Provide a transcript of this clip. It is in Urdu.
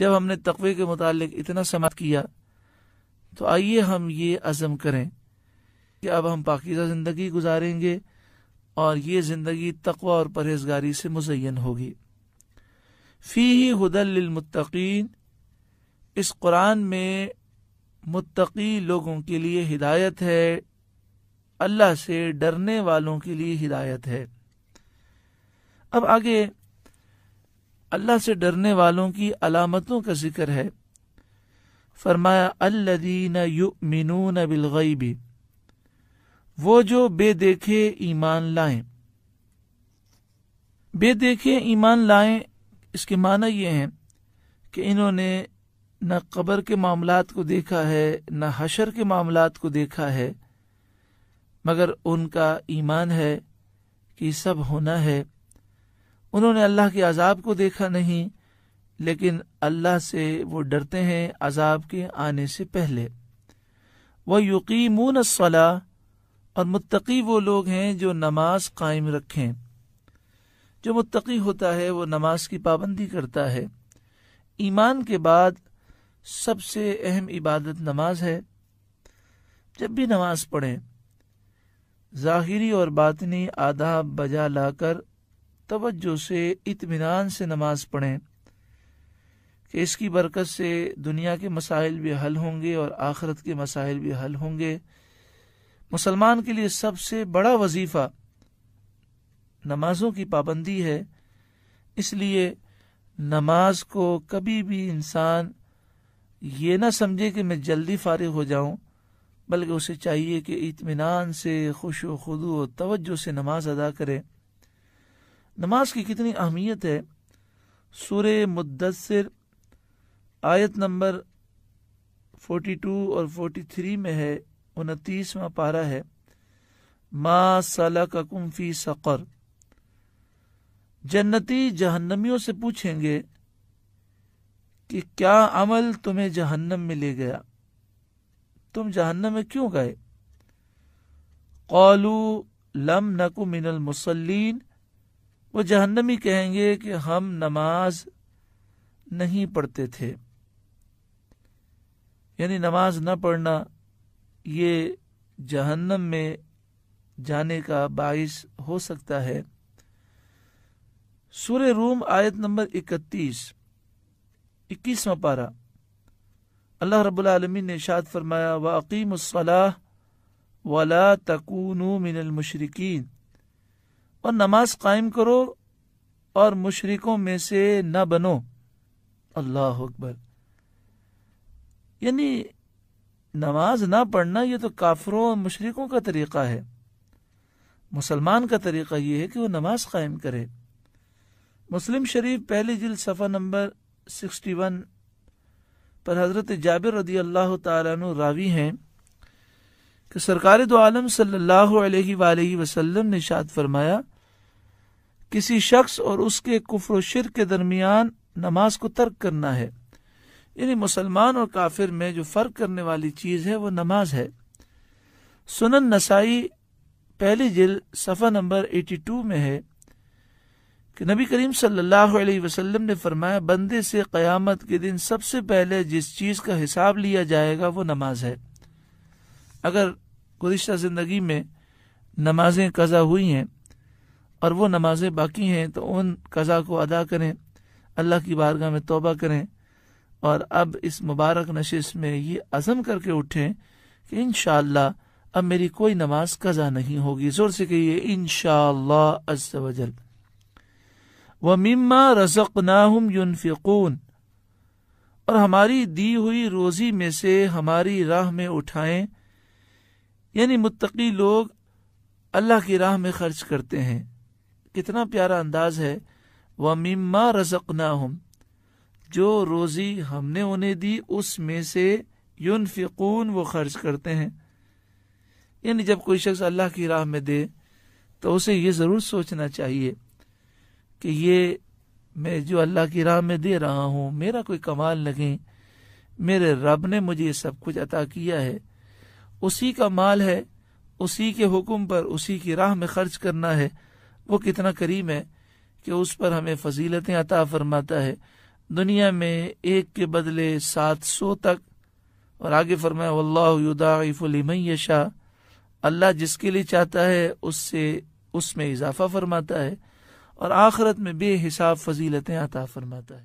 جب ہم نے تقوی کے متعلق اتنا سماعت کیا تو آئیے ہم یہ عزم کریں کہ اب ہم پاکیزہ زندگی گزاریں گے اور یہ زندگی تقوی اور پرہیزگاری سے مزین ہوگی۔ فیہ ھدی للمتقین، اس قرآن میں متقی لوگوں کے لیے ہدایت ہے، اللہ سے ڈرنے والوں کے لیے ہدایت ہے۔ اب آگے اللہ سے ڈرنے والوں کی علامتوں کا ذکر ہے۔ فرمایا الذین یؤمنون بالغیب، وہ جو بے دیکھے ایمان لائیں۔ بے دیکھے ایمان لائیں، اس کے معنی یہ ہیں کہ انہوں نے نہ قبر کے معاملات کو دیکھا ہے نہ حشر کے معاملات کو دیکھا ہے، مگر ان کا ایمان ہے کہ یہ سب ہونا ہے۔ انہوں نے اللہ کے عذاب کو دیکھا نہیں، لیکن اللہ سے وہ ڈرتے ہیں عذاب کے آنے سے پہلے۔ وَيُقِيمُونَ الصَّلَاةَ، اور متقی وہ لوگ ہیں جو نماز قائم رکھیں۔ جو متقی ہوتا ہے وہ نماز کی پابندی کرتا ہے۔ ایمان کے بعد سب سے اہم عبادت نماز ہے۔ جب بھی نماز پڑھیں، ظاہری اور باطنی آداب بجا لا کر توجہ سے اطمینان سے نماز پڑھیں کہ اس کی برکت سے دنیا کے مسائل بھی حل ہوں گے اور آخرت کے مسائل بھی حل ہوں گے۔ مسلمان کے لیے سب سے بڑا وظیفہ نمازوں کی پابندی ہے، اس لیے نماز کو کبھی بھی انسان یہ نہ سمجھے کہ میں جلدی فارغ ہو جاؤں، بلکہ اسے چاہیے کہ اطمینان سے خشوع و خضوع و توجہ سے نماز ادا کرے۔ نماز کی کتنی اہمیت ہے، سورہ مدثر آیت نمبر 42 اور 43 میں ہے، 29واں پارہ ہے، ما سلککم فی سقر، جنتی جہنمیوں سے پوچھیں گے کہ کیا عمل تمہیں جہنم میں لے گیا، تم جہنم میں کیوں گئے؟ قالوا لم نک من المصلین، وہ جہنمی کہیں گے کہ ہم نماز نہیں پڑھتے تھے۔ یعنی نماز نہ پڑھنا یہ جہنم میں جانے کا باعث ہو سکتا ہے۔ سورہ روم آیت نمبر 21واں پارہ، اللہ رب العالمین نے ارشاد فرمایا وَأَقِيمُوا الصَّلَاةَ وَلَا تَكُونُوا مِنَ الْمُشْرِكِينَ، اور نماز قائم کرو اور مشرکوں میں سے نہ بنو۔ اللہ اکبر، یعنی نماز نہ پڑھنا یہ تو کافروں اور مشرکوں کا طریقہ ہے۔ مسلمان کا طریقہ یہ ہے کہ وہ نماز قائم کرے۔ مسلم شریف پہلی جلد صفحہ نمبر 61 پر حضرت جابر رضی اللہ تعالیٰ عنہ راوی ہیں کہ سرکار دو عالم صلی اللہ علیہ وآلہ وسلم نے ارشاد فرمایا، کسی شخص اور اس کے کفر و شرک کے درمیان نماز کو ترک کرنا ہے۔ یعنی مسلمان اور کافر میں جو فرق کرنے والی چیز ہے وہ نماز ہے۔ سنن نسائی پہلی جلد صفحہ نمبر 82 میں ہے کہ نبی کریم صلی اللہ علیہ وسلم نے فرمایا، بندے سے قیامت کے دن سب سے پہلے جس چیز کا حساب لیا جائے گا وہ نماز ہے۔ اگر گزشتہ زندگی میں نمازیں قضا ہوئی ہیں اور وہ نمازیں باقی ہیں تو ان قضا کو ادا کریں، اللہ کی بارگاہ میں توبہ کریں، اور اب اس مبارک نشست میں یہ عزم کر کے اٹھیں کہ انشاءاللہ اب میری کوئی نماز قضا نہیں ہوگی۔ زور سے کہیے انشاءاللہ عز وجل۔ وَمِمَّا رَزَقْنَاهُمْ يُنْفِقُونَ، اور ہماری دی ہوئی روزی میں سے ہماری راہ میں اٹھائیں۔ یعنی متقی لوگ اللہ کی راہ میں خرچ کرتے ہیں۔ کتنا پیارا انداز ہے، وَمِمَّا رَزَقْنَاهُمْ، جو روزی ہم نے انہیں دی اس میں سے ينفقون، وہ خرچ کرتے ہیں۔ یعنی جب کوئی شخص اللہ کی راہ میں دے تو اسے یہ ضرور سوچنا چاہیے کہ یہ میں جو اللہ کی راہ میں دے رہا ہوں میرا کوئی کمال نہیں، میرے رب نے مجھے یہ سب کچھ عطا کیا ہے، اسی کا مال ہے، اسی کے حکم پر اسی کی راہ میں خرچ کرنا ہے۔ وہ کتنا کریم ہے کہ اس پر ہمیں فضیلتیں عطا فرماتا ہے، دنیا میں ایک کے بدلے 700 تک، اور آگے فرمایا واللہ یضاعف لمن یشاء، اللہ جس کے لیے چاہتا ہے اس میں اضافہ فرماتا ہے، اور آخرت میں بے حساب فضیلتیں عطا فرماتا ہے۔